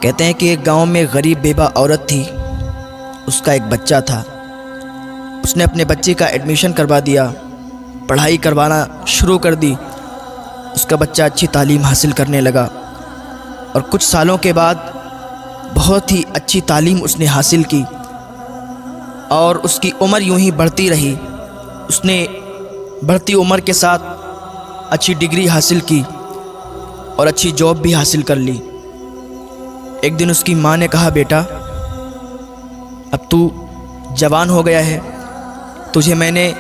کہتے ہیں کہ ایک گاؤں میں غریب بیوہ عورت تھی، اس کا ایک بچہ تھا۔ اس نے اپنے بچے کا ایڈمیشن کروا دیا، پڑھائی کروانا شروع کر دی۔ اس کا بچہ اچھی تعلیم حاصل کرنے لگا اور کچھ سالوں کے بعد بہت ہی اچھی تعلیم اس نے حاصل کی اور اس کی عمر یوں ہی بڑھتی رہی۔ اس نے بڑھتی عمر کے ساتھ اچھی ڈگری حاصل کی اور اچھی جاب بھی حاصل کر لی۔ ایک دن اس کی ماں نے کہا، بیٹا اب تو جوان ہو گیا ہے، تجھے میں نے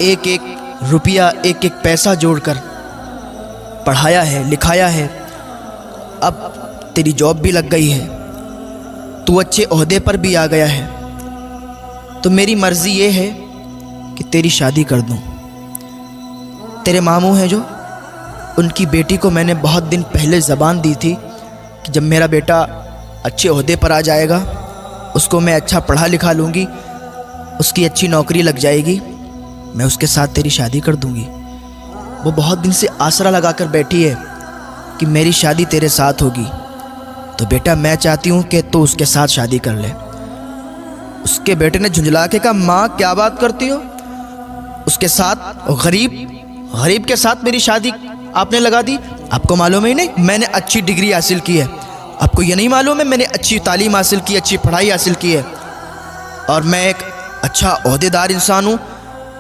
ایک ایک روپیہ ایک ایک پیسہ جوڑ کر پڑھایا ہے، لکھایا ہے، اب تیری جاب بھی لگ گئی ہے، تو اچھے عہدے پر بھی آ گیا ہے، تو میری مرضی یہ ہے کہ تیری شادی کر دوں۔ تیرے ماموں ہیں جو، ان کی بیٹی کو میں نے بہت دن پہلے زبان دی تھی کہ جب میرا بیٹا اچھے عہدے پر آ جائے گا، اس کو میں اچھا پڑھا لکھا لوں گی، اس کی اچھی نوکری لگ جائے گی، میں اس کے ساتھ تیری شادی کر دوں گی۔ وہ بہت دن سے آسرا لگا کر بیٹھی ہے کہ میری شادی تیرے ساتھ ہوگی، تو بیٹا میں چاہتی ہوں کہ تو اس کے ساتھ شادی کر لے۔ اس کے بیٹے نے جھنجھلا کے کہا، ماں کیا بات کرتی ہو؟ اس کے ساتھ غریب کے ساتھ میری شادی آپ نے لگا دی؟ آپ کو معلوم ہی نہیں میں نے اچھی ڈگری حاصل کی ہے؟ آپ کو یہ نہیں معلوم ہے میں نے اچھی تعلیم حاصل کی، اچھی پڑھائی حاصل کی ہے، اور میں ایک اچھا عہدے دار انسان ہوں،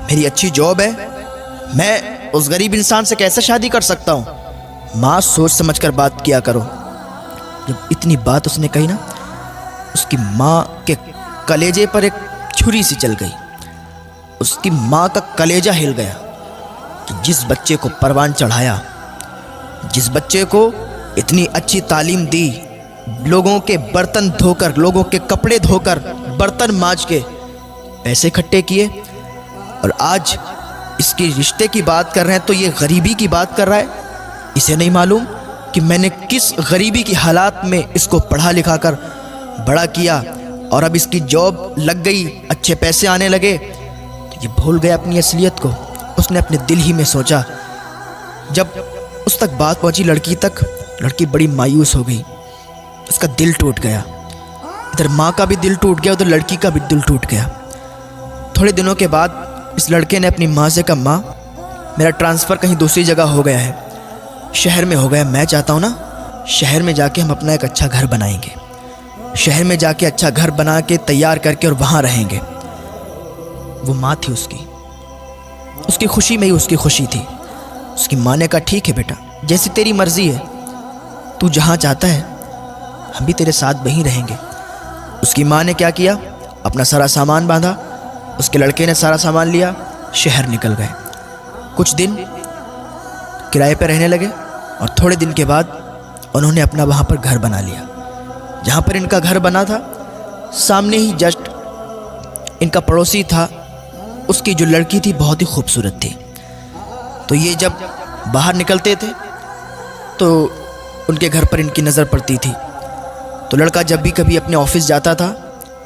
میری اچھی جاب ہے، میں اس غریب انسان سے کیسے شادی کر سکتا ہوں؟ ماں سوچ سمجھ کر بات کیا کرو۔ جب اتنی بات اس نے کہی نا، اس کی ماں کے کلیجے پر ایک چھری سی چل گئی۔ اس کی ماں کا کلیجہ ہل گیا کہ جس بچے کو پروان چڑھایا، جس بچے کو اتنی اچھی تعلیم دی، لوگوں کے برتن دھو کر، لوگوں کے کپڑے دھو کر، برتن مانج کے پیسے اکٹھے کیے، اور آج اس کے رشتے کی بات کر رہے ہیں تو یہ غریبی کی بات کر رہا ہے۔ اسے نہیں معلوم کہ میں نے کس غریبی کی حالات میں اس کو پڑھا لکھا کر بڑا کیا، اور اب اس کی جاب لگ گئی، اچھے پیسے آنے لگے، تو یہ بھول گیا اپنی اصلیت کو۔ اس نے اپنے دل ہی میں سوچا۔ جب اس تک بات پہنچی لڑکی تک، لڑکی بڑی مایوس ہو گئی، اس کا دل ٹوٹ گیا، ادھر ماں کا بھی دل ٹوٹ گیا، ادھر لڑکی کا بھی دل ٹوٹ گیا۔ تھوڑے دنوں کے بعد اس لڑکے نے اپنی ماں سے کہا، ماں میرا ٹرانسفر کہیں دوسری جگہ ہو گیا ہے، شہر میں ہو گیا، میں چاہتا ہوں نا شہر میں جا کے ہم اپنا ایک اچھا گھر بنائیں گے، شہر میں جا کے اچھا گھر بنا کے تیار کر کے اور وہاں رہیں گے۔ وہ ماں تھی اس کی خوشی میں ہی اس کی خوشی تھی۔ اس کی ماں نے کہا، ٹھیک ہے بیٹا، جیسی تیری مرضی ہے، تو جہاں چاہتا ہے ہم بھی تیرے ساتھ وہیں رہیں گے۔ اس کی ماں نے کیا کیا، اپنا سارا سامان باندھا، اس کے لڑکے نے سارا سامان لیا، شہر نکل گئے۔ کچھ دن کرائے پہ رہنے لگے، اور تھوڑے دن کے بعد انہوں نے اپنا وہاں پر گھر بنا لیا۔ جہاں پر ان کا گھر بنا تھا، سامنے ہی جسٹ ان کا پڑوسی تھا، اس کی جو لڑکی تھی بہت ہی خوبصورت تھی، تو یہ جب باہر نکلتے تھے تو ان کے گھر پر ان کی نظر پڑتی تھی، تو لڑکا جب بھی کبھی اپنے آفس جاتا تھا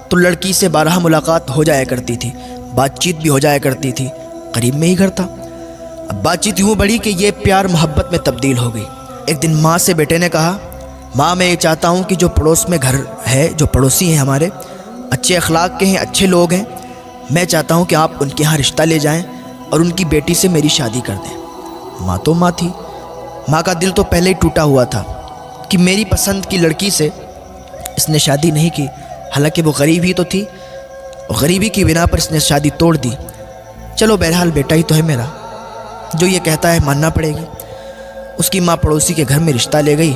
تو لڑکی سے بارہا ملاقات ہو جایا کرتی تھی، بات چیت بھی ہو جایا کرتی تھی، قریب میں ہی گھر تھا۔ اب بات چیت یوں بڑھی کہ یہ پیار محبت میں تبدیل ہو گئی۔ ایک دن ماں سے بیٹے نے کہا، ماں میں یہ چاہتا ہوں کہ جو پڑوس میں گھر ہے، جو پڑوسی ہیں ہمارے، اچھے اخلاق کے ہیں، اچھے لوگ ہیں، میں چاہتا ہوں کہ آپ ان کے ہاں رشتہ لے جائیں اور ان کی بیٹی سے میری شادی کر دیں۔ ماں تو ماں تھی، ماں کا دل تو پہلے ہی ٹوٹا ہوا تھا کہ میری پسند کی لڑکی سے اس نے شادی نہیں کی، حالانکہ وہ غریب ہی تو تھی، غریبی کی بنا پر اس نے شادی توڑ دی۔ چلو بہرحال بیٹا ہی تو ہے میرا، جو یہ کہتا ہے ماننا پڑے گی۔ اس کی ماں پڑوسی کے گھر میں رشتہ لے گئی،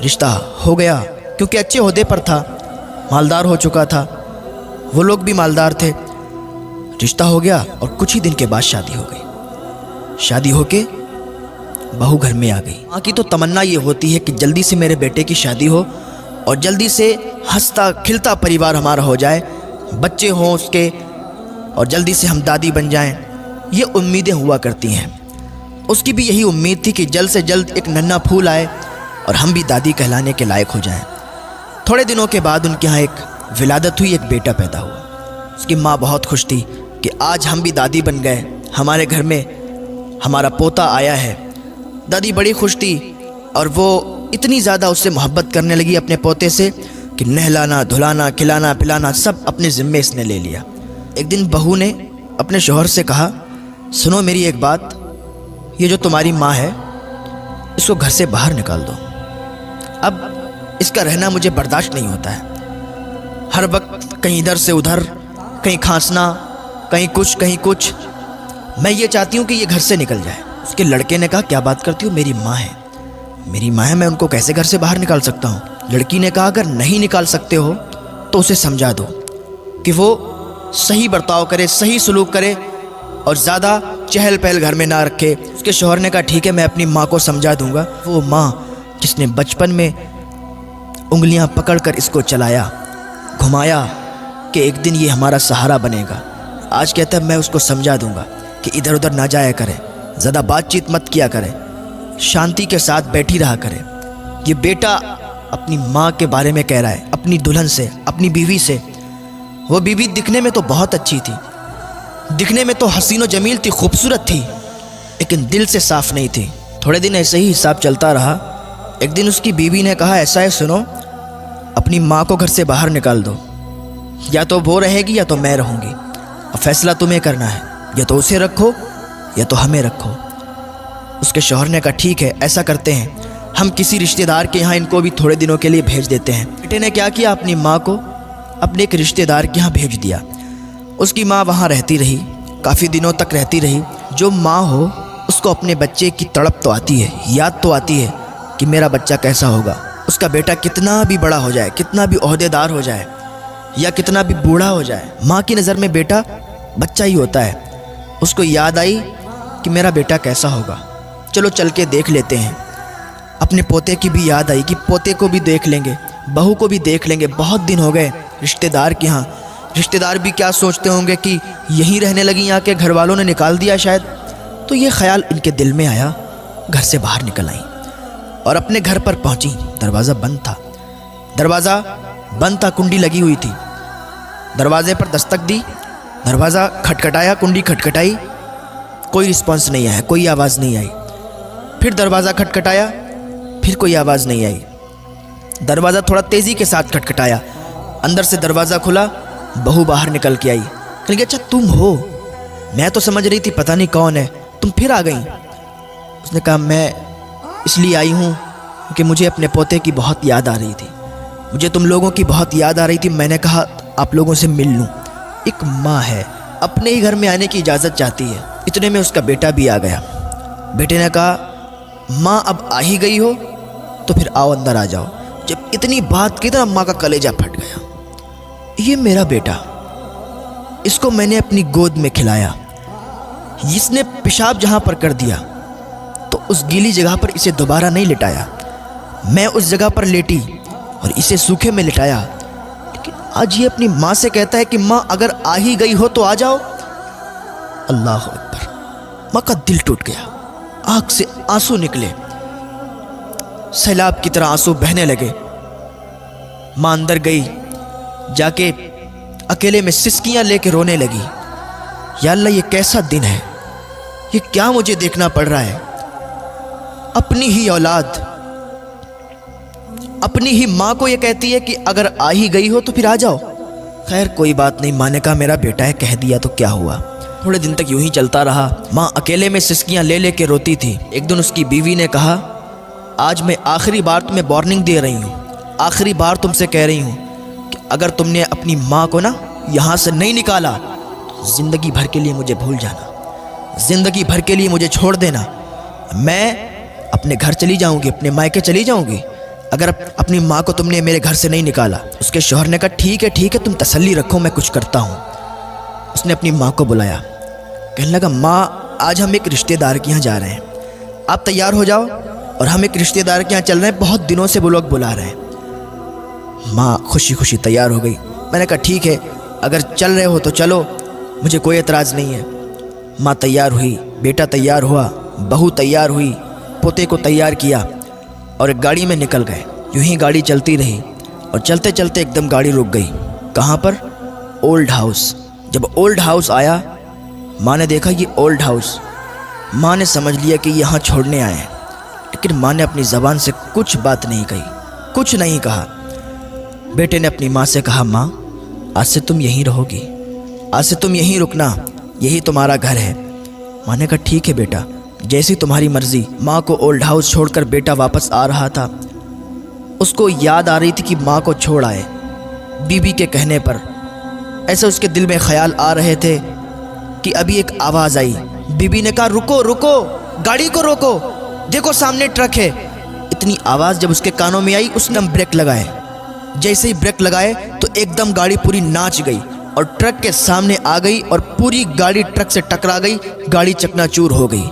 رشتہ ہو گیا، کیونکہ اچھے عہدے پر تھا، مالدار ہو چکا تھا، وہ لوگ بھی مالدار تھے، رشتہ ہو گیا، اور کچھ ہی دن کے بعد شادی ہو گئی۔ شادی ہو کے بہو گھر میں آ گئی۔ ماں کی تو تمنا یہ ہوتی ہے کہ جلدی سے میرے بیٹے کی شادی ہو اور جلدی سے ہنستا کھلتا پریوار ہمارا ہو جائے، بچے ہوں اس کے، اور جلدی سے ہم دادی بن جائیں، یہ امیدیں ہوا کرتی ہیں۔ اس کی بھی یہی امید تھی کہ جلد سے جلد ایک ننھا پھول آئے اور ہم بھی دادی کہلانے کے لائق ہو جائیں۔ تھوڑے دنوں کے بعد ان کے ہاں ایک ولادت ہوئی، ایک بیٹا پیدا ہوا۔ اس کی ماں بہت خوش تھی کہ آج ہم بھی دادی بن گئے، ہمارے گھر میں ہمارا پوتا آیا ہے۔ دادی بڑی خوش تھی، اور وہ اتنی زیادہ اس سے محبت کرنے لگی اپنے پوتے سے کہ نہلانا دھلانا کھلانا پلانا سب اپنے ذمے اس نے لے لیا۔ ایک دن بہو نے اپنے شوہر سے کہا، سنو میری ایک بات، یہ جو تمہاری ماں ہے اس کو گھر سے باہر نکال دو، اب اس کا رہنا مجھے برداشت نہیں ہوتا ہے، ہر وقت کہیں ادھر سے ادھر، کہیں کھانسنا، کہیں کچھ، میں یہ چاہتی ہوں کہ یہ گھر سے نکل جائے۔ اس کے لڑکے نے کہا، کیا بات کرتی ہو، میری ماں ہے، میں ان کو کیسے گھر سے باہر نکال سکتا ہوں؟ لڑکی نے کہا، اگر نہیں نکال سکتے ہو تو اسے سمجھا دو کہ وہ صحیح برتاؤ کرے، صحیح سلوک کرے اور زیادہ چہل پہل گھر میں نہ رکھے۔ اس کے شوہر نے کہا، ٹھیک ہے میں اپنی ماں کو سمجھا دوں گا۔ وہ ماں جس نے بچپن میں انگلیاں پکڑ کر اس کو چلایا گھمایا کہ ایک دن یہ ہمارا سہارا بنے گا، آج کہتا ہے میں اس کو سمجھا دوں گا کہ ادھر ادھر نہ جایا کرے، زیادہ بات چیت مت کیا کرے، شانتی کے ساتھ بیٹھی رہا کرے۔ یہ بیٹا اپنی ماں کے بارے میں کہہ رہا ہے، اپنی دلہن سے، اپنی بیوی سے۔ وہ بیوی دکھنے میں تو بہت اچھی تھی، دکھنے میں تو حسین و جمیل تھی، خوبصورت تھی، لیکن دل سے صاف نہیں تھی۔ تھوڑے دن ایسے ہی حساب چلتا رہا۔ ایک دن اس کی بیوی نے کہا، ایسا ہے سنو، اپنی ماں کو گھر سے باہر نکال دو، یا تو وہ رہے گی یا تو میں رہوں گی، اب فیصلہ تمہیں کرنا ہے، یا تو اسے رکھو یا تو ہمیں رکھو۔ اس کے شوہر نے کہا، ٹھیک ہے ایسا کرتے ہیں، ہم کسی رشتہ دار کے یہاں ان کو بھی تھوڑے دنوں کے لیے بھیج دیتے ہیں۔ بیٹے نے کیا کیا، اپنی ماں کو اپنے ایک رشتہ دار کے یہاں بھیج دیا۔ اس کی ماں وہاں رہتی رہی، کافی دنوں تک رہتی رہی۔ جو ماں ہو اس کو اپنے بچے کی تڑپ تو آتی ہے، یاد تو آتی ہے کہ میرا بچہ کیسا ہوگا، اس کا بیٹا کتنا بھی بڑا ہو جائے، کتنا بھی عہدے دار ہو جائے یا کتنا بھی بوڑھا ہو جائے، ماں کی نظر میں بیٹا بچہ ہی ہوتا ہے۔ اس کو یاد آئی کہ میرا بیٹا کیسا ہوگا، چلو چل کے دیکھ لیتے ہیں۔ اپنے پوتے کی بھی یاد آئی کہ پوتے کو بھی دیکھ لیں گے، بہو کو بھی دیکھ لیں گے، بہت دن ہو گئے رشتہ دار کے ہاں۔ رشتہ دار بھی کیا سوچتے ہوں گے کہ یہیں رہنے لگی آ کے گھر والوں نے نکال دیا شاید، تو یہ خیال ان کے دل میں آیا، گھر سے باہر نکل آئیں اور اپنے گھر پر پہنچی۔ دروازہ بند تھا، کنڈی لگی ہوئی تھی۔ دروازے پر دستک دی، دروازہ کھٹکھٹایا، کنڈی کھٹکھٹائی، کوئی رسپانس نہیں آیا، کوئی آواز نہیں آئی۔ پھر دروازہ کھٹکھٹایا، پھر کوئی آواز نہیں آئی۔ دروازہ تھوڑا تیزی کے ساتھ کھٹکھٹایا، اندر سے دروازہ کھلا، بہو باہر نکل کے آئی۔ کہ اچھا تم ہو، میں تو سمجھ رہی تھی پتہ نہیں کون ہے، تم پھر آ گئیں۔ اس نے کہا، میں اس لیے آئی ہوں کہ مجھے اپنے پوتے کی بہت یاد آ رہی تھی، مجھے تم لوگوں کی بہت یاد آ رہی تھی، میں نے کہا آپ لوگوں سے مل لوں۔ ایک ماں ہے، اپنے ہی گھر میں آنے کی اجازت چاہتی ہے۔ اتنے میں اس کا بیٹا بھی آ گیا۔ بیٹے نے کہا، ماں اب آ ہی گئی ہو تو پھر آؤ اندر آ جاؤ۔ جب اتنی بات کی تو ماں کا کلیجہ پھٹ گیا۔ یہ میرا بیٹا، اس کو میں نے اپنی گود میں کھلایا، اس نے پیشاب جہاں پر کر دیا تو اس گیلی جگہ پر اسے دوبارہ نہیں لٹایا، میں اس جگہ پر لیٹی اور اسے سوکھے میں لٹایا، لیکن آج یہ اپنی ماں سے کہتا ہے کہ ماں اگر آ ہی گئی ہو تو آ جاؤ۔ اللہ اکبر! ماں کا دل ٹوٹ گیا، آنکھ سے آنسو نکلے، سیلاب کی طرح آنسو بہنے لگے۔ ماں اندر گئی، جا کے اکیلے میں سسکیاں لے کے رونے لگی، یا اللہ یہ کیسا دن ہے، یہ کیا مجھے دیکھنا پڑ رہا ہے، اپنی ہی اولاد اپنی ہی ماں کو یہ کہتی ہے کہ اگر آ ہی گئی ہو تو پھر آ جاؤ۔ خیر کوئی بات نہیں، ماں نے کہا میرا بیٹا ہے، کہہ دیا تو کیا ہوا۔ تھوڑے دن تک یوں ہی چلتا رہا، ماں اکیلے میں سسکیاں لے لے کے روتی تھی۔ ایک دن اس کی بیوی نے کہا، آج میں آخری بار تمہیں وارننگ دے رہی ہوں، آخری بار تم سے کہہ رہی ہوں کہ اگر تم نے اپنی ماں کو نا یہاں سے نہیں نکالا تو زندگی بھر کے لیے مجھے بھول جانا، زندگی بھر کے لیے مجھے چھوڑ دینا، میں اپنے گھر چلی جاؤں گی، اپنے مائکے چلی جاؤں گی اگر اپنی ماں کو تم نے میرے گھر سے نہیں نکالا۔ اس کے شوہر نے کہا، ٹھیک ہے تم تسلی رکھو، میں کچھ کرتا ہوں۔ اس نے اپنی ماں کو بلایا، کہنے لگا، ماں آج ہم ایک رشتہ دار کے یہاں جا رہے ہیں، آپ تیار ہو جاؤ، اور ہم ایک رشتہ دار کے یہاں چل رہے ہیں، بہت دنوں سے وہ لوگ بلا رہے ہیں۔ ماں خوشی خوشی تیار ہو گئی۔ میں نے کہا ٹھیک ہے، اگر چل رہے ہو تو چلو، مجھے کوئی اعتراض نہیں ہے۔ ماں تیار ہوئی، بیٹا تیار ہوا، بہو تیار ہوئی، پوتے کو تیار کیا اور ایک گاڑی میں نکل گئے۔ یوں ہی گاڑی چلتی رہی اور چلتے چلتے ایک دم گاڑی رک گئی۔ کہاں پر؟ Old house. جب اولڈ ہاؤس آیا، ماں نے دیکھا یہ اولڈ ہاؤس، ماں نے سمجھ لیا کہ یہاں چھوڑنے آئے ہیں، لیکن لیکن ماں نے اپنی زبان سے کچھ بات نہیں کہی، کچھ نہیں کہا۔ بیٹے نے اپنی ماں سے کہا، ماں آج سے تم یہیں رہو گی، آج سے تم یہیں رکنا، یہی تمہارا گھر ہے۔ ماں نے کہا ٹھیک ہے بیٹا، جیسی تمہاری مرضی۔ ماں کو اولڈ ہاؤس چھوڑ کر بیٹا واپس آ رہا تھا۔ اس کو یاد آ رہی تھی کہ ماں کو چھوڑ آئے، بیوی کے کہنے پر۔ ایسے اس کے دل میں خیال آ رہے تھے کہ ابھی ایک آواز آئی۔ بیوی نے کہا رکو رکو، گاڑی کو روکو، دیکھو سامنے ٹرک ہے۔ اتنی آواز جب اس کے کانوں میں آئی، اس نے بریک لگائے۔ جیسے ہی بریک لگائے تو ایک دم گاڑی پوری ناچ گئی اور ٹرک کے سامنے آ گئی اور پوری گاڑی ٹرک سے ٹکرا گئی، گاڑی چکنا چور ہو گئی۔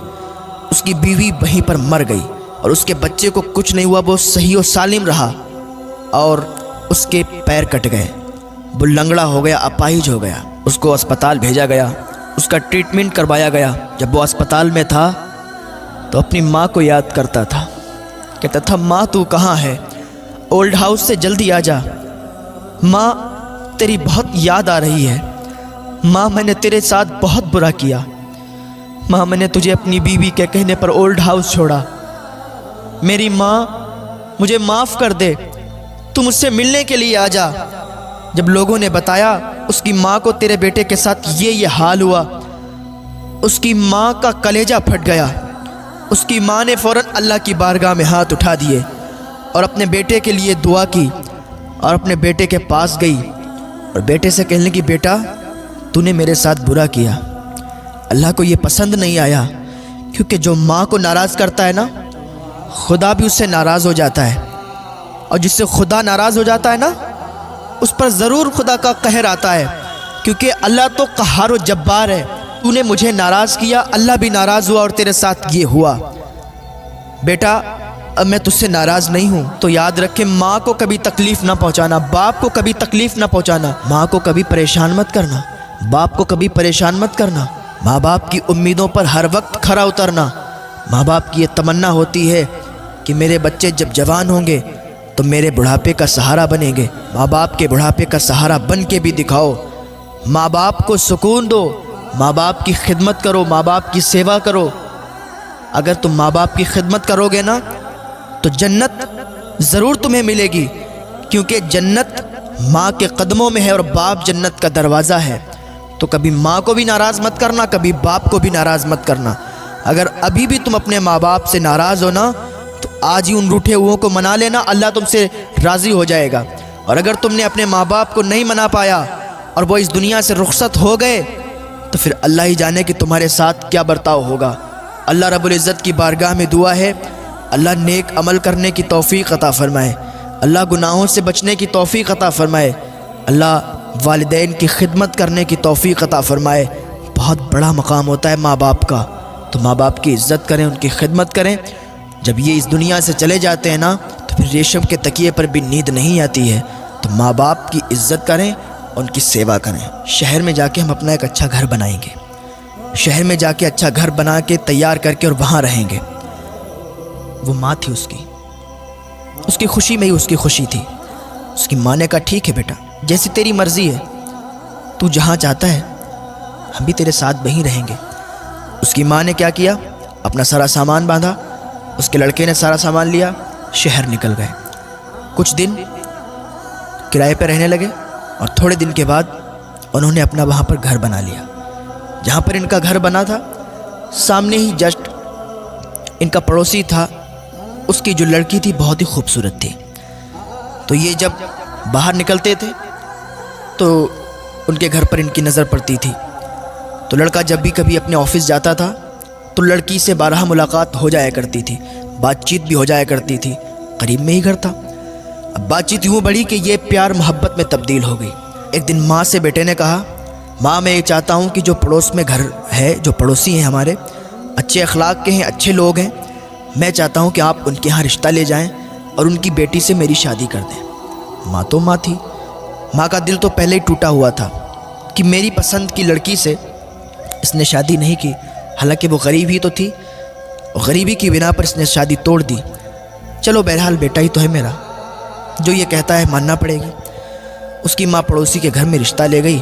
اس کی بیوی وہیں پر مر گئی اور اس کے بچے کو کچھ نہیں ہوا، وہ صحیح و سالم رہا، اور اس کے پیر کٹ گئے، وہ لنگڑا ہو گیا، اپاہج ہو گیا۔ اس کو اسپتال بھیجا گیا، اس کا ٹریٹمنٹ کروایا گیا۔ جب وہ اسپتال میں تھا تو اپنی ماں کو یاد کرتا تھا، کہتا تھا ماں تو کہاں ہے؟ اولڈ ہاؤس سے جلدی آ جا، ماں تیری بہت یاد آ رہی ہے، ماں میں نے تیرے ساتھ بہت برا کیا، ماں میں نے تجھے اپنی بیوی کے کہنے پر اولڈ ہاؤس چھوڑا، میری ماں مجھے معاف کر دے، تو مجھ سے ملنے کے لیے آ جا۔ جب لوگوں نے بتایا اس کی ماں کو تیرے بیٹے کے ساتھ یہ حال ہوا، اس کی ماں کا کلیجہ پھٹ گیا۔ اس کی ماں نے فوراً اللہ کی بارگاہ میں ہاتھ اٹھا دیے اور اپنے بیٹے کے لیے دعا کی اور اپنے بیٹے کے پاس گئی اور بیٹے سے کہنے لگی بیٹا تو نے میرے ساتھ برا کیا، اللہ کو یہ پسند نہیں آیا، کیونکہ جو ماں کو ناراض کرتا ہے نا، خدا بھی اس سے ناراض ہو جاتا ہے، اور جس سے خدا ناراض ہو جاتا ہے نا، اس پر ضرور خدا کا قہر آتا ہے، کیونکہ اللہ تو قہار و جبار ہے۔ تو نے مجھے ناراض کیا، اللہ بھی ناراض ہوا اور تیرے ساتھ یہ ہوا۔ بیٹا اب میں تجھ سے ناراض نہیں ہوں، تو یاد رکھے ماں کو کبھی تکلیف نہ پہنچانا، باپ کو کبھی تکلیف نہ پہنچانا، ماں کو کبھی پریشان مت کرنا، باپ کو کبھی پریشان مت کرنا، ماں باپ کی امیدوں پر ہر وقت کھرا اترنا۔ ماں باپ کی یہ تمنا ہوتی ہے کہ میرے بچے جب جوان ہوں گے تو میرے بڑھاپے کا سہارا بنیں گے۔ ماں باپ کے بڑھاپے کا سہارا بن کے بھی دکھاؤ، ماں باپ کو سکون دو، ماں باپ کی خدمت کرو، ماں باپ کی سیوا کرو۔ اگر تم ماں باپ کی خدمت کرو گے نا تو جنت ضرور تمہیں ملے گی، کیونکہ جنت ماں کے قدموں میں ہے اور باپ جنت کا دروازہ ہے۔ تو کبھی ماں کو بھی ناراض مت کرنا، کبھی باپ کو بھی ناراض مت کرنا۔ اگر ابھی بھی تم اپنے ماں باپ سے ناراض ہو نا تو آج ہی ان روٹھے ہوئوں کو منا لینا، اللہ تم سے راضی ہو جائے گا۔ اور اگر تم نے اپنے ماں باپ کو نہیں منا پایا اور وہ اس دنیا سے رخصت ہو گئے تو پھر اللہ ہی جانے کہ تمہارے ساتھ کیا برتاؤ ہوگا۔ اللہ رب العزت کی بارگاہ میں دعا ہے، اللہ نیک عمل کرنے کی توفیق عطا فرمائے، اللہ گناہوں سے بچنے کی توفیق عطا فرمائے، اللہ والدین کی خدمت کرنے کی توفیق عطا فرمائے۔ بہت بڑا مقام ہوتا ہے ماں باپ کا، تو ماں باپ کی عزت کریں، ان کی خدمت کریں۔ جب یہ اس دنیا سے چلے جاتے ہیں نا تو پھر ریشم کے تکیے پر بھی نیند نہیں آتی ہے۔ تو ماں باپ کی عزت کریں، ان کی سیوا کریں۔ شہر میں جا کے ہم اپنا ایک اچھا گھر بنائیں گے، شہر میں جا کے اچھا گھر بنا کے تیار کر کے اور وہاں رہیں گے۔ وہ ماں تھی اس کی خوشی میں ہی اس کی خوشی تھی۔ اس کی ماں نے کہا ٹھیک ہے بیٹا، جیسی تیری مرضی ہے، تو جہاں چاہتا ہے ہم بھی تیرے ساتھ وہیں رہیں گے۔ اس کی ماں نے کیا کیا، اپنا سارا سامان باندھا، اس کے لڑکے نے سارا سامان لیا، شہر نکل گئے۔ کچھ دن کرائے پہ رہنے لگے اور تھوڑے دن کے بعد انہوں نے اپنا وہاں پر گھر بنا لیا۔ جہاں پر ان کا گھر بنا تھا سامنے ہی جسٹ ان کا پڑوسی تھا، اس کی جو لڑکی تھی بہت ہی خوبصورت تھی۔ تو یہ جب باہر نکلتے تھے تو ان کے گھر پر ان کی نظر پڑتی تھی۔ تو لڑکا جب بھی کبھی اپنے آفس جاتا تھا تو لڑکی سے بارہا ملاقات ہو جایا کرتی تھی، بات چیت بھی ہو جایا کرتی تھی، قریب میں ہی گھر تھا۔ اب بات چیت یوں بڑھی کہ یہ پیار محبت میں تبدیل ہو گئی۔ ایک دن ماں سے بیٹے نے کہا، ماں میں یہ چاہتا ہوں کہ جو پڑوس میں گھر ہے، جو پڑوسی ہیں ہمارے، اچھے اخلاق کے ہیں، اچھے لوگ ہیں، میں چاہتا ہوں کہ آپ ان کے ہاں رشتہ لے جائیں اور ان کی بیٹی سے میری شادی کر دیں۔ ماں تو ماں تھی، ماں کا دل تو پہلے ہی ٹوٹا ہوا تھا کہ میری پسند کی لڑکی سے اس نے شادی نہیں کی، حالانکہ وہ غریب ہی تو تھی، غریبی کی بنا پر اس نے شادی توڑ دی۔ چلو بہرحال بیٹا ہی تو ہے میرا، جو یہ کہتا ہے ماننا پڑے گی۔ اس کی ماں پڑوسی کے گھر میں رشتہ لے گئی،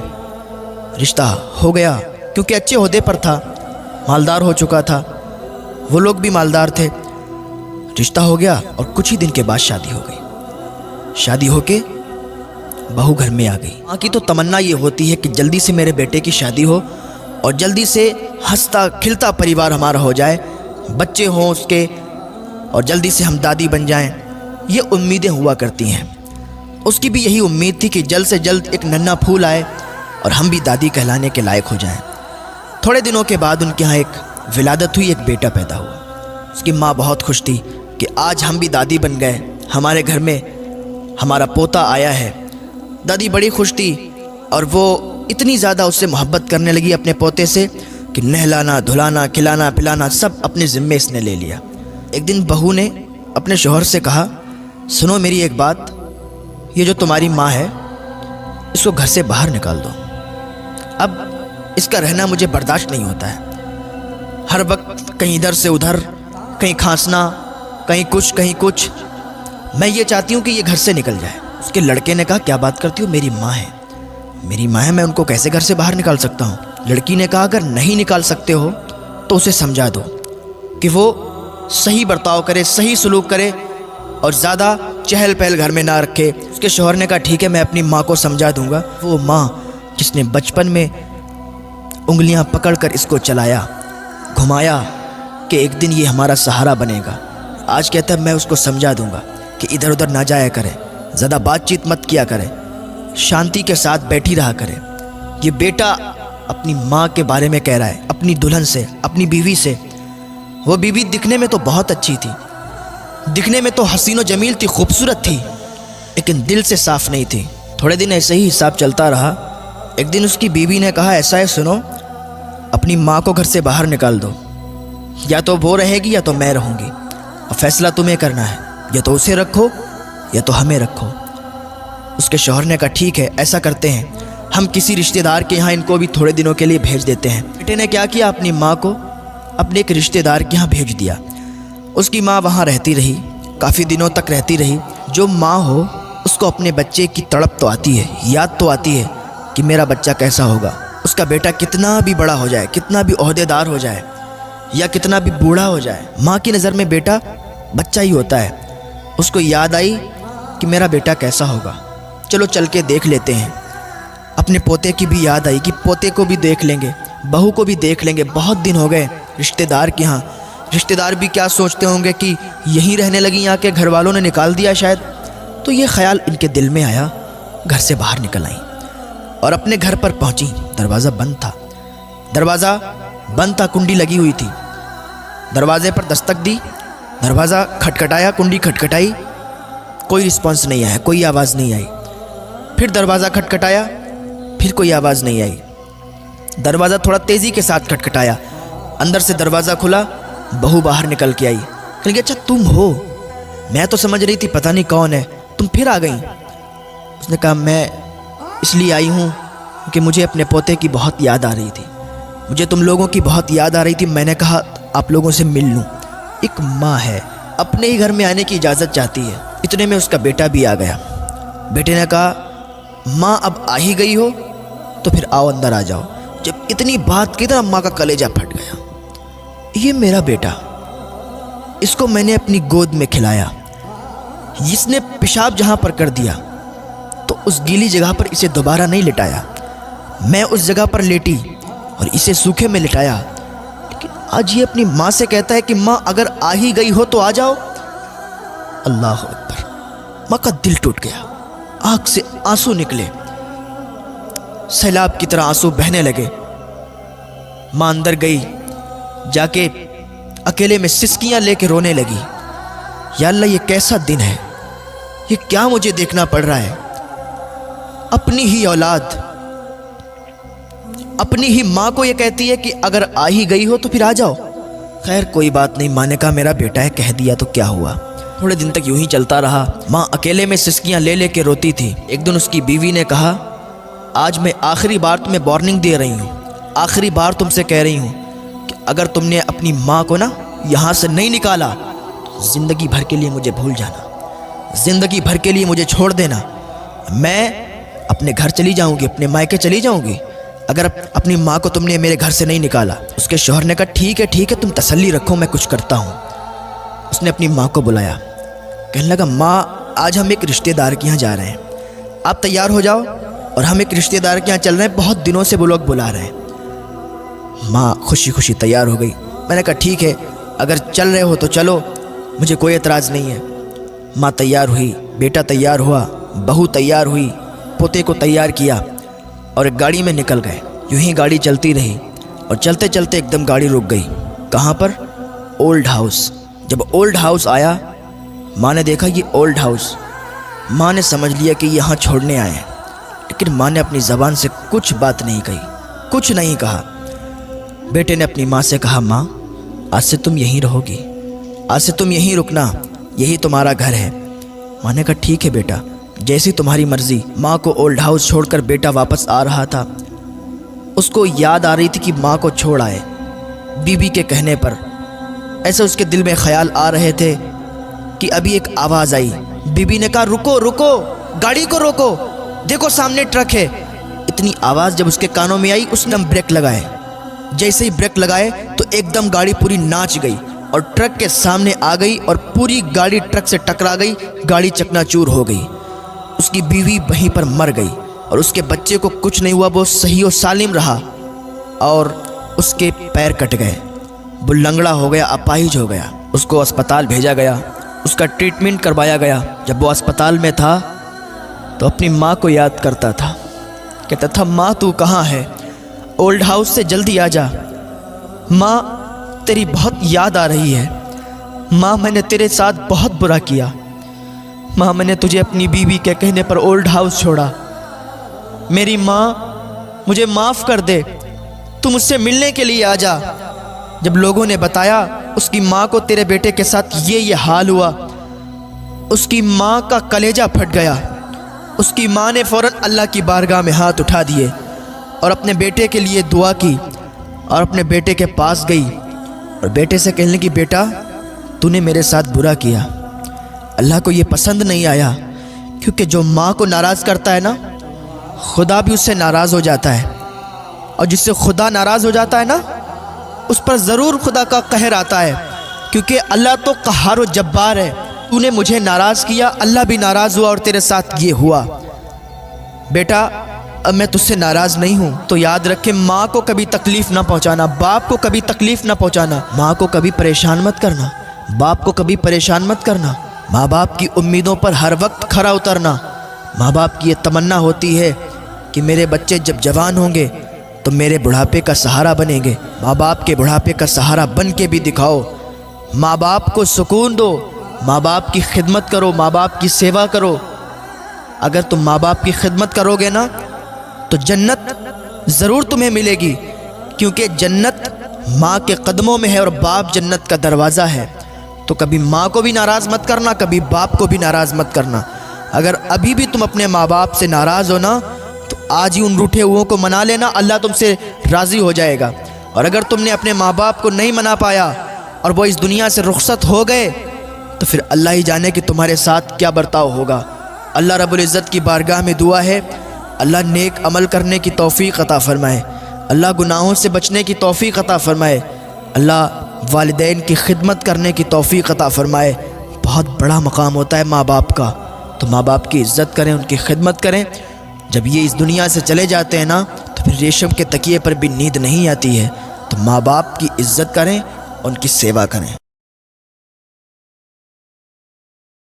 رشتہ ہو گیا، کیونکہ اچھے عہدے پر تھا، مالدار ہو چکا تھا، وہ لوگ بھی مالدار تھے۔ رشتہ ہو گیا اور کچھ ہی دن کے بعد شادی ہو گئی۔ شادی ہو کے بہو گھر میں آ گئی۔ ماں کی تو تمنا یہ ہوتی ہے کہ جلدی سے میرے بیٹے کی شادی ہو اور جلدی سے ہنستا کھلتا پریوار ہمارا ہو جائے، بچے ہوں اس کے، اور جلدی سے ہم دادی بن جائیں۔ یہ امیدیں ہوا کرتی ہیں۔ اس کی بھی یہی امید تھی کہ جلد سے جلد ایک ننھا پھول آئے اور ہم بھی دادی کہلانے کے لائق ہو جائیں۔ تھوڑے دنوں کے بعد ان کے ہاں ایک ولادت ہوئی، ایک بیٹا پیدا ہوا۔ اس کی ماں بہت خوش تھی کہ آج ہم بھی دادی بن گئے، ہمارے گھر میں ہمارا پوتا آیا ہے۔ دادی بڑی خوش تھی اور وہ اتنی زیادہ اس سے محبت کرنے لگی اپنے پوتے سے کہ نہلانا دھلانا کھلانا پلانا سب اپنے ذمے اس نے لے لیا۔ ایک دن بہو نے اپنے شوہر سے کہا، سنو میری ایک بات، یہ جو تمہاری ماں ہے اس کو گھر سے باہر نکال دو، اب اس کا رہنا مجھے برداشت نہیں ہوتا ہے۔ ہر وقت کہیں ادھر سے ادھر، کہیں کھانسنا، کہیں کچھ۔ میں یہ چاہتی ہوں کہ یہ گھر سے نکل جائے۔ اس کے لڑکے نے کہا، کیا بات کرتی ہو، میری ماں ہے، میں ان کو کیسے گھر سے باہر نکال سکتا ہوں؟ لڑکی نے کہا، اگر نہیں نکال سکتے ہو تو اسے سمجھا دو کہ وہ صحیح برتاؤ کرے، صحیح سلوک کرے اور زیادہ چہل پہل گھر میں نہ رکھے۔ اس کے شوہر نے کہا، ٹھیک ہے، میں اپنی ماں کو سمجھا دوں گا۔ وہ ماں جس نے بچپن میں انگلیاں پکڑ کر اس کو چلایا، گھمایا کہ ایک دن یہ ہمارا سہارا بنے گا، آج کہتا ہے میں اس کو سمجھا دوں گا کہ ادھر ادھر نہ جایا کرے، زیادہ بات چیت مت کیا کرے، شانتی کے ساتھ بیٹھی رہا کرے۔ یہ بیٹا اپنی ماں کے بارے میں کہہ رہا ہے، اپنی دلہن سے، اپنی بیوی سے۔ وہ بیوی دکھنے میں تو بہت اچھی تھی، دکھنے میں تو حسین و جمیل تھی، خوبصورت تھی، لیکن دل سے صاف نہیں تھی۔ تھوڑے دن ایسے ہی حساب چلتا رہا۔ ایک دن اس کی بیوی نے کہا، ایسا ہے سنو، اپنی ماں کو گھر سے باہر نکال دو، یا تو وہ رہے گی یا تو میں رہوں گی، اور فیصلہ تمہیں کرنا ہے، یا تو اسے رکھو یا تو ہمیں رکھو۔ اس کے شوہر نے کہا، ٹھیک ہے، ایسا کرتے ہیں، ہم کسی رشتہ دار کے یہاں ان کو بھی تھوڑے دنوں کے لیے بھیج دیتے ہیں۔ بیٹے نے کیا کیا، اپنی ماں کو اپنے ایک رشتہ دار کے یہاں بھیج دیا۔ اس کی ماں وہاں رہتی رہی، کافی دنوں تک رہتی رہی۔ جو ماں ہو اس کو اپنے بچے کی تڑپ تو آتی ہے، یاد تو آتی ہے کہ میرا بچہ کیسا ہوگا، اس کا بیٹا کتنا بھی بڑا ہو جائے، کتنا بھی عہدے دار ہو جائے یا کتنا بھی بوڑھا ہو جائے، ماں کی نظر میں بیٹا بچہ ہی ہوتا ہے۔ اس کو یاد آئی کہ میرا بیٹا کیسا ہوگا، چلو چل کے دیکھ لیتے ہیں۔ اپنے پوتے کی بھی یاد آئی کہ پوتے کو بھی دیکھ لیں گے، بہو کو بھی دیکھ لیں گے، بہت دن ہو گئے رشتہ دار کے ہاں۔ رشتہ دار بھی کیا سوچتے ہوں گے کہ یہیں رہنے لگی، آ کے گھر والوں نے نکال دیا شاید۔ تو یہ خیال ان کے دل میں آیا، گھر سے باہر نکل آئیں اور اپنے گھر پر پہنچی۔ دروازہ بند تھا، کنڈی لگی ہوئی تھی۔ دروازے پر دستک دی، دروازہ کھٹکھٹایا، کنڈی کھٹکھٹائی، کوئی رسپانس نہیں آیا، کوئی آواز نہیں آئی۔ پھر دروازہ کھٹکھٹایا، پھر کوئی آواز نہیں آئی۔ دروازہ تھوڑا تیزی کے ساتھ کھٹکھٹایا، اندر سے دروازہ کھلا، بہو باہر نکل کے آئی۔ کہ اچھا تم ہو، میں تو سمجھ رہی تھی پتہ نہیں کون ہے، تم پھر آ گئیں۔ اس نے کہا، میں اس لیے آئی ہوں کہ مجھے اپنے پوتے کی بہت یاد آ رہی تھی، مجھے تم لوگوں کی بہت یاد آ رہی تھی، میں نے کہا آپ لوگوں سے مل لوں۔ ایک ماں ہے، اپنے ہی گھر میں آنے کی اجازت چاہتی ہے۔ اتنے میں اس کا بیٹا بھی آ گیا۔ بیٹے نے کہا، ماں اب آ ہی گئی ہو تو پھر آؤ، اندر آ جاؤ۔ جب اتنی بات کی تو ماں کا کلیجہ پھٹ گیا۔ یہ میرا بیٹا، اس کو میں نے اپنی گود میں کھلایا، اس نے پیشاب جہاں پر کر دیا تو اس گیلی جگہ پر اسے دوبارہ نہیں لٹایا، میں اس جگہ پر لیٹی اور اسے سوکھے میں لٹایا، لیکن آج یہ اپنی ماں سے کہتا ہے کہ ماں اگر آ ہی گئی ہو تو آ جاؤ۔ اللہ اکبر! ماں کا دل ٹوٹ گیا، آنکھ سے آنسو نکلے، سیلاب کی طرح آنسو بہنے لگے۔ ماں اندر گئی، جا کے اکیلے میں سسکیاں لے کے رونے لگی۔ یا اللہ، یہ کیسا دن ہے، یہ کیا مجھے دیکھنا پڑ رہا ہے؟ اپنی ہی اولاد، اپنی ہی ماں کو یہ کہتی ہے کہ اگر آ ہی گئی ہو تو پھر آ جاؤ۔ خیر کوئی بات نہیں، ماں نے کہا میرا بیٹا ہے، کہہ دیا تو کیا ہوا۔ تھوڑے دن تک یوں ہی چلتا رہا۔ ماں اکیلے میں سسکیاں لے لے کے روتی تھی۔ ایک دن اس کی بیوی نے کہا، آج میں آخری بار تمہیں وارننگ دے رہی ہوں، آخری بار تم سے کہہ رہی ہوں کہ اگر تم نے اپنی ماں کو نا یہاں سے نہیں نکالا تو زندگی بھر کے لیے مجھے بھول جانا، زندگی بھر کے لیے مجھے چھوڑ دینا، میں اپنے گھر چلی جاؤں گی، اپنے مائکے چلی جاؤں گی اگر اپنی ماں کو تم نے میرے گھر سے نہیں نکالا۔ اس کے شوہر نے کہا، ٹھیک ہے تم تسلی رکھو، میں کچھ کرتا ہوں۔ اس نے اپنی ماں کو بلایا، کہنے لگا ماں آج ہم ایک رشتہ دار کے یہاں جا رہے ہیں، آپ تیار ہو جاؤ، اور ہم ایک رشتہ دار کے یہاں چل رہے ہیں، بہت دنوں سے وہ لوگ بلا رہے ہیں۔ ماں خوشی خوشی تیار ہو گئی۔ میں نے کہا ٹھیک ہے، اگر چل رہے ہو تو چلو، مجھے کوئی اعتراض نہیں ہے۔ ماں تیار ہوئی، بیٹا تیار ہوا، بہو تیار ہوئی، پوتے کو تیار کیا اور ایک گاڑی میں نکل گئے۔ یوں ہی گاڑی چلتی رہی اور چلتے چلتے ایک دم گاڑی رک گئی۔ کہاں پر؟ Old house. جب اولڈ ہاؤس آیا، ماں نے دیکھا یہ اولڈ ہاؤس، ماں نے سمجھ لیا کہ یہاں چھوڑنے آئے ہیں، لیکن ماں نے اپنی زبان سے کچھ بات نہیں کہی، کچھ نہیں کہا۔ بیٹے نے اپنی ماں سے کہا ماں آج سے تم یہیں رہو گی، آج سے تم یہیں رکنا، یہی تمہارا گھر ہے۔ ماں نے کہا ٹھیک ہے بیٹا، جیسی تمہاری مرضی۔ ماں کو اولڈ ہاؤس چھوڑ کر بیٹا واپس آ رہا تھا۔ اس کو یاد آ رہی تھی کہ ماں کو چھوڑ آئے، بیوی کے کہنے پر ایسے اس کے دل میں خیال آ رہے تھے کہ ابھی ایک آواز آئی۔ بیوی نے کہا رکو رکو، گاڑی کو روکو، دیکھو سامنے ٹرک ہے۔ اتنی آواز جب اس کے کانوں میں آئی، اس نے بریک لگائے۔ جیسے ہی بریک لگائے تو ایک دم گاڑی پوری ناچ گئی اور ٹرک کے سامنے آ گئی اور پوری گاڑی ٹرک سے ٹکرا گئی، گاڑی چکنا چور ہو گئی۔ اس کی بیوی وہیں پر مر گئی اور اس کے بچے کو کچھ نہیں ہوا، وہ صحیح و سالم رہا، اور اس کے پیر کٹ گئے، وہ لنگڑا ہو گیا، اپاہج ہو گیا۔ اس کو اسپتال بھیجا گیا، اس کا ٹریٹمنٹ کروایا گیا۔ جب وہ اسپتال میں تھا تو اپنی ماں کو یاد کرتا تھا، کہتا تھا ماں تو کہاں ہے؟ اولڈ ہاؤس سے جلدی آ جا، ماں تیری بہت یاد آ رہی ہے، ماں میں نے تیرے ساتھ بہت برا کیا، ماں میں نے تجھے اپنی بیوی کے کہنے پر اولڈ ہاؤس چھوڑا، میری ماں مجھے معاف کر دے، تو مجھ سے ملنے کے لیے آ جا۔ جب لوگوں نے بتایا اس کی ماں کو تیرے بیٹے کے ساتھ یہ حال ہوا، اس کی ماں کا کلیجہ پھٹ گیا۔ اس کی ماں نے فوراً اللہ کی بارگاہ میں ہاتھ اٹھا دیے اور اپنے بیٹے کے لیے دعا کی اور اپنے بیٹے کے پاس گئی اور بیٹے سے کہنے لگی بیٹا تو نے میرے ساتھ برا کیا، اللہ کو یہ پسند نہیں آیا، کیونکہ جو ماں کو ناراض کرتا ہے نا، خدا بھی اس سے ناراض ہو جاتا ہے، اور جس سے خدا ناراض ہو جاتا ہے نا، اس پر ضرور خدا کا قہر آتا ہے، کیونکہ اللہ تو قہار و جبار ہے۔ تو نے مجھے ناراض کیا، اللہ بھی ناراض ہوا اور تیرے ساتھ یہ ہوا۔ بیٹا اب میں تجھ سے ناراض نہیں ہوں، تو یاد رکھے ماں کو کبھی تکلیف نہ پہنچانا، باپ کو کبھی تکلیف نہ پہنچانا، ماں کو کبھی پریشان مت کرنا، باپ کو کبھی پریشان مت کرنا، ماں باپ کی امیدوں پر ہر وقت کھرا اترنا۔ ماں باپ کی یہ تمنا ہوتی ہے کہ میرے بچے جب جوان ہوں گے تو میرے بڑھاپے کا سہارا بنیں گے۔ ماں باپ کے بڑھاپے کا سہارا بن کے بھی دکھاؤ، ماں باپ کو سکون دو، ماں باپ کی خدمت کرو، ماں باپ کی سیوا کرو۔ اگر تم ماں باپ کی خدمت کرو گے نا تو جنت ضرور تمہیں ملے گی، کیونکہ جنت ماں کے قدموں میں ہے اور باپ جنت کا دروازہ ہے۔ تو کبھی ماں کو بھی ناراض مت کرنا، کبھی باپ کو بھی ناراض مت کرنا۔ اگر ابھی بھی تم اپنے ماں باپ سے ناراض ہو نا تو آج ہی ان روٹھے ہوئوں کو منا لینا، اللہ تم سے راضی ہو جائے گا۔ اور اگر تم نے اپنے ماں باپ کو نہیں منا پایا اور وہ اس دنیا سے رخصت ہو گئے تو پھر اللہ ہی جانے کہ تمہارے ساتھ کیا برتاؤ ہوگا۔ اللہ رب العزت کی بارگاہ میں دعا ہے، اللہ نیک عمل کرنے کی توفیق عطا فرمائے، اللہ گناہوں سے بچنے کی توفیق عطا فرمائے، اللہ والدین کی خدمت کرنے کی توفیق عطا فرمائے۔ بہت بڑا مقام ہوتا ہے ماں باپ کا، تو ماں باپ کی عزت کریں، ان کی خدمت کریں۔ جب یہ اس دنیا سے چلے جاتے ہیں نا تو پھر ریشم کے تکیے پر بھی نیند نہیں آتی ہے، تو ماں باپ کی عزت کریں، ان کی سیوا کریں۔